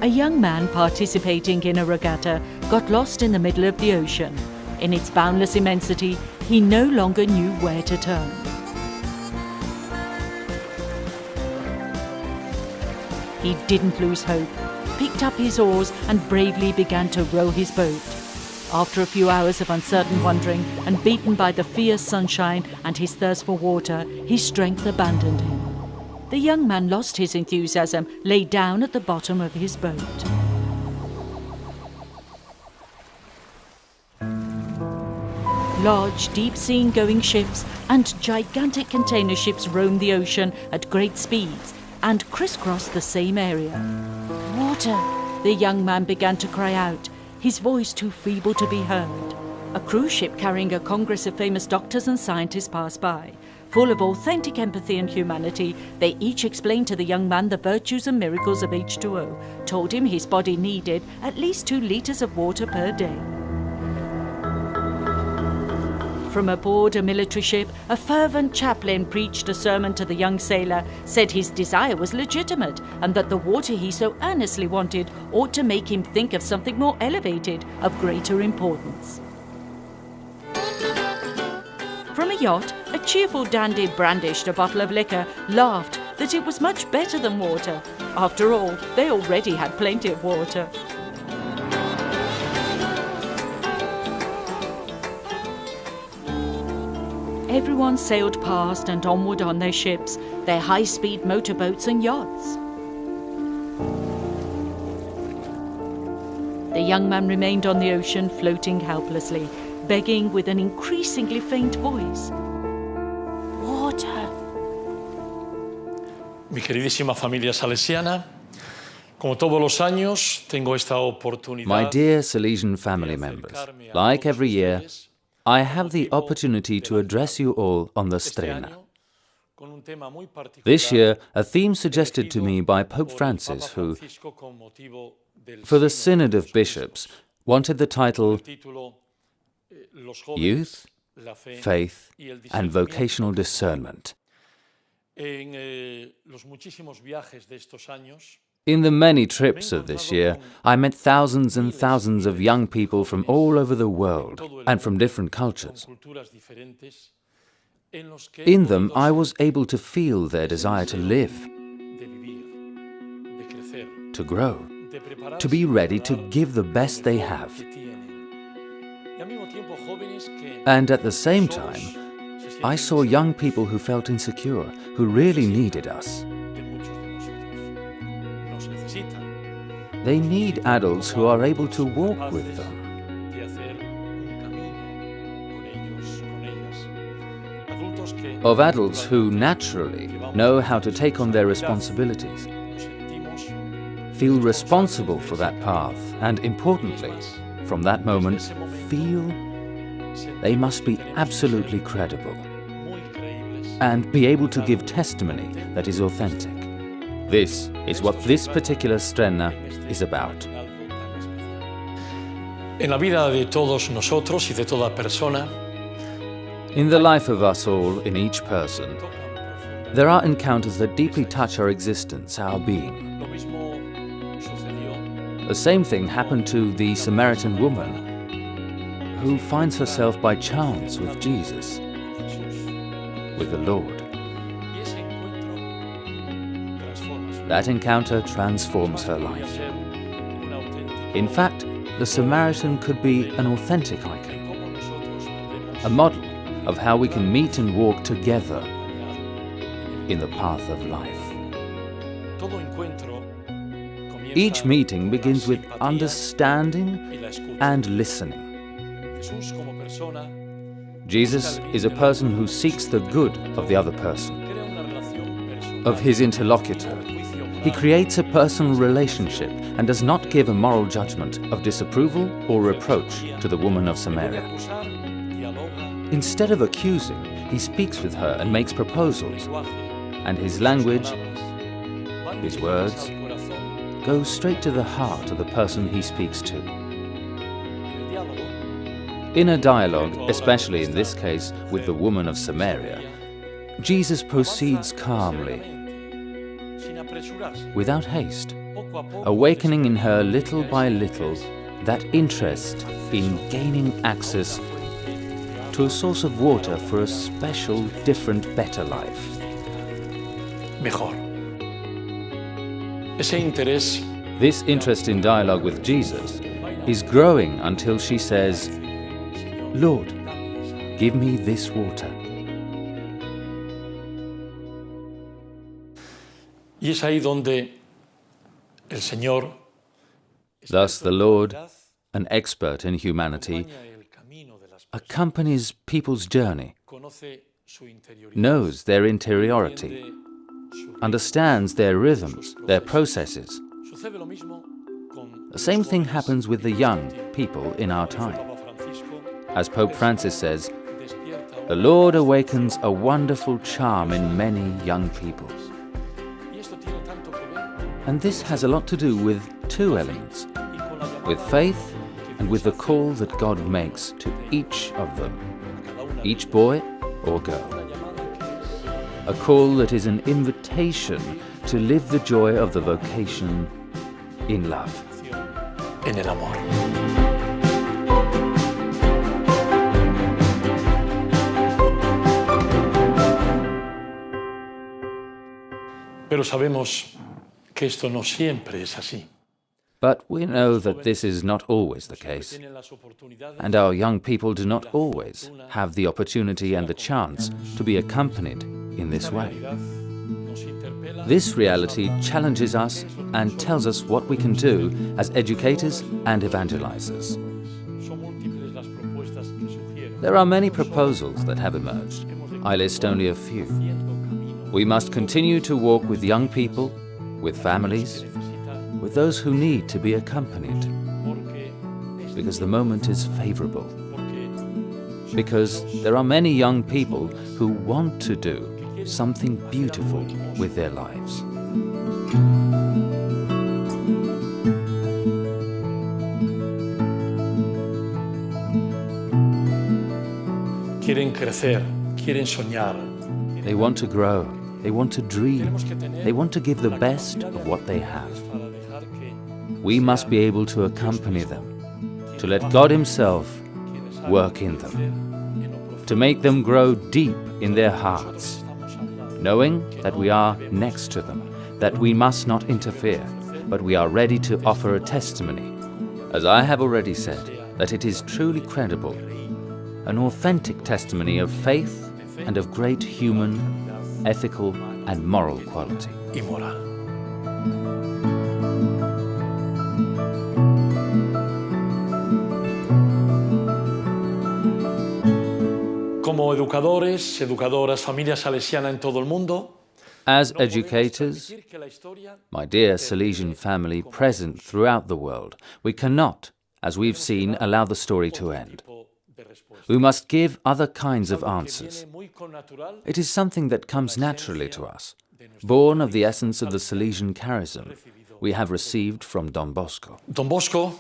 A young man participating in a regatta got lost in the middle of the ocean. In its boundless immensity, he no longer knew where to turn. He didn't lose hope, picked up his oars and bravely began to row his boat. After a few hours of uncertain wandering and beaten by the fierce sunshine and his thirst for water, his strength abandoned him. The young man lost his enthusiasm, lay down at the bottom of his boat. Large, deep-sea-going ships and gigantic container ships roam the ocean at great speeds and crisscross the same area. Water! The young man began to cry out, his voice too feeble to be heard. A cruise ship carrying a congress of famous doctors and scientists passed by. Full of authentic empathy and humanity, they each explained to the young man the virtues and miracles of H2O, told him his body needed at least 2 liters of water per day. From aboard a military ship, a fervent chaplain preached a sermon to the young sailor, said his desire was legitimate and that the water he so earnestly wanted ought to make him think of something more elevated, of greater importance. From a yacht, a cheerful dandy brandished a bottle of liquor, laughed that it was much better than water. After all, they already had plenty of water. Everyone sailed past and onward on their ships, their high-speed motorboats and yachts. The young man remained on the ocean, floating helplessly, begging with an increasingly faint voice. Water. Mi queridísima familia salesiana, como todos los años, tengo esta oportunidad. My dear Salesian family members, like every year, I have the opportunity to address you all on the STRENNA. This year, a theme suggested to me by Pope Francis, who, for the Synod of Bishops, wanted the title Youth, Faith and Vocational Discernment. In the many trips of this year, I met thousands and thousands of young people from all over the world and from different cultures. In them, I was able to feel their desire to live, to grow, to be ready to give the best they have. And at the same time, I saw young people who felt insecure, who really needed us. They need adults who are able to walk with them. Of adults who naturally know how to take on their responsibilities, feel responsible for that path, and importantly, from that moment, feel they must be absolutely credible and be able to give testimony that is authentic. This is what this particular STRENNA is about. En la vida de todos nosotros y de toda persona, in the life of us all, in each person, there are encounters that deeply touch our existence, our being. The same thing happened to the Samaritan woman, who finds herself by chance with Jesus, with the Lord. That encounter transforms her life. In fact, the Samaritan could be an authentic icon, a model of how we can meet and walk together in the path of life. Each meeting begins with understanding and listening. Jesus is a person who seeks the good of the other person, of his interlocutor. He creates a personal relationship and does not give a moral judgment of disapproval or reproach to the woman of Samaria. Instead of accusing, he speaks with her and makes proposals, and his language, his words, go straight to the heart of the person he speaks to. In a dialogue, especially in this case with the woman of Samaria, Jesus proceeds calmly, without haste. awakening in her little by little that interest in gaining access to a source of water for a special, different, better life. Mejor. Ese interés This interest in dialogue with Jesus is growing until she says, "Lord, give me this water." y es ahí donde el Señor, Thus the Lord, an expert in humanity, accompanies people's journey, conoce su interioridad, knows their interiority, understands their rhythms, their processes. Sucede lo mismo con The same thing happens with the young people in our time. Papa Francisco. As Pope Francis says, the Lord awakens a wonderful charm in many young people. Y esto tiene tanto que ver And this has a lot to do with two elements, with faith and with the call that God makes to each of them, each boy or girl. A call that is an invitation to live the joy of the vocation in love. en el amor. Pero sabemos que esto no siempre es así. But we know that this is not always the case, Tienen las oportunidades and our young people do not always have the opportunity and the chance to be accompanied in this way. nos interpela. This reality challenges us and tells us what we can do as educators and evangelizers. Son múltiples las propuestas que sugieren. There are many proposals that have emerged. I list only a few. We must continue to walk with young people, with families, with those who need to be accompanied, because the moment is favorable, because there are many young people who want to do something beautiful with their lives. Quieren crecer, quieren soñar. They want to grow, they want to dream, they want to give the best of what they have. Para dejar que We must be able to accompany them, to let God Himself work in them, to make them grow deep in their hearts, knowing that we are next to them, that we must not interfere, but we are ready to offer a testimony, as I have already said, that it is truly credible, an authentic testimony of faith and of great human, ethical and moral quality. y moral. Como educadores, educadoras, familia salesiana en todo el mundo, As educators, decir que la historia my dear Salesian family present throughout the world, we cannot, as we've seen, allow the story to end. tipo de respuesta. We must give other kinds of answers. Viene muy connatural It is something that comes naturally to us, born of the essence of the Salesian charism we have received from Don Bosco. Don Bosco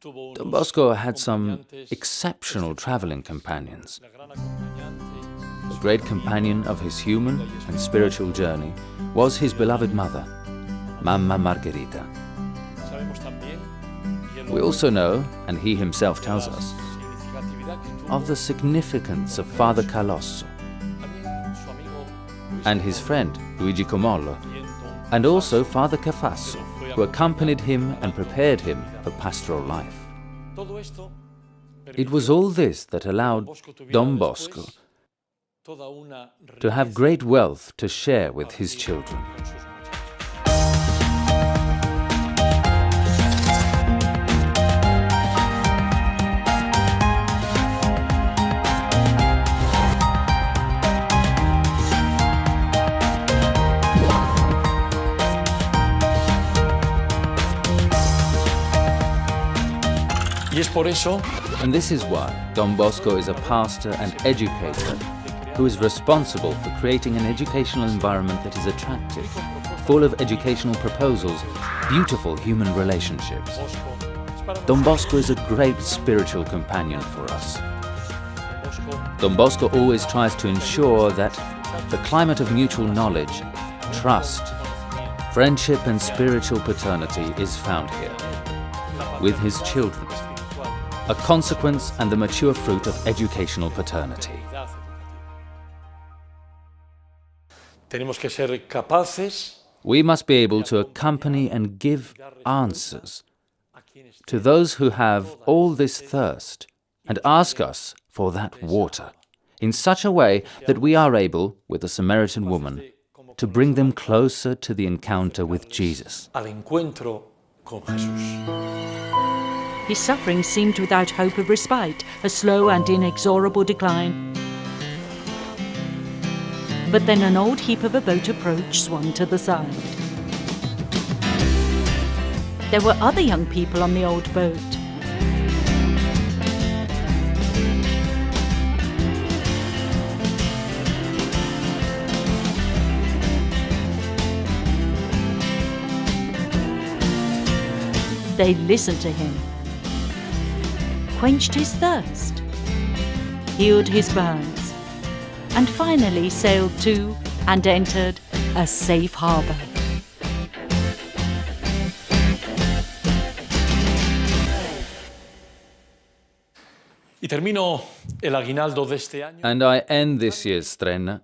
tuvo Don Bosco had some exceptional traveling companions. gran acompañante. The great companion of his human and spiritual journey was his beloved mother, Mamma Margherita. Sabemos también, y él lo We also know, and he himself tells us, significatividad que tuvo of the significance of Father Calosso también su amigo Luis and his friend Luigi Comollo, Don and also Father Cafasso, who accompanied him and prepared him for pastoral life. Todo esto It was all this that allowed Don Bosco toda una to have great wealth to share with his children. con sus muchachos. Y es por eso And this is why Don Bosco is a pastor and educator who is responsible for creating an educational environment that is attractive, full of educational proposals, beautiful human relationships. Don Bosco is a great spiritual companion for us. Don Bosco always tries to ensure that the climate of mutual knowledge, trust, Friendship and spiritual paternity is found here, with his children, a consequence and the mature fruit of educational paternity. Tenemos que ser capaces We must be able to accompany and give answers to those who have all this thirst and ask us for that water, in such a way that we are able, with the Samaritan woman, to bring them closer to the encounter with Jesus. al encuentro con Jesús. His suffering seemed without hope of respite, a slow and inexorable decline. But then an old heap of a boat approach swung to the side. There were other young people on the old boat. They listened to him, quenched his thirst, healed his burns, and finally sailed to and entered a safe harbour. Y termino el aguinaldo de este año. And I end this year's STRENNA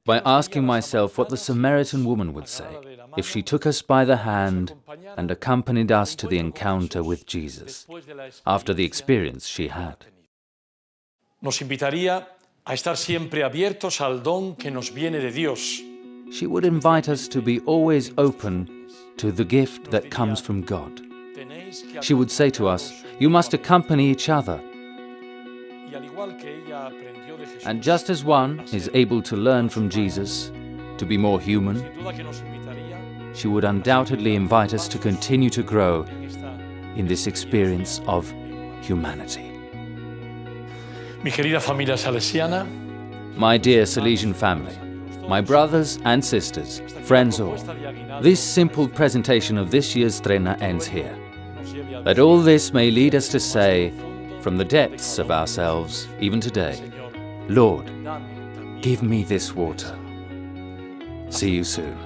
by asking myself what the Samaritan woman would say if she took us by the hand and accompanied us to the encounter with Jesus, after the experience she had. Nos invitaría a estar siempre abiertos al don que nos viene de Dios. She would invite us to be always open to the gift that comes from God. She would say to us, "You must accompany each other." And just as one is able to learn from Jesus, to be more human, she would undoubtedly invite us to continue to grow in this experience of humanity. Mi querida familia salesiana, My dear Salesian family, my brothers and sisters, friends all, this simple presentation of this year's STRENNA ends here. That all this may lead us to say, from the depths of ourselves, even today, Lord, give me this water. See you soon.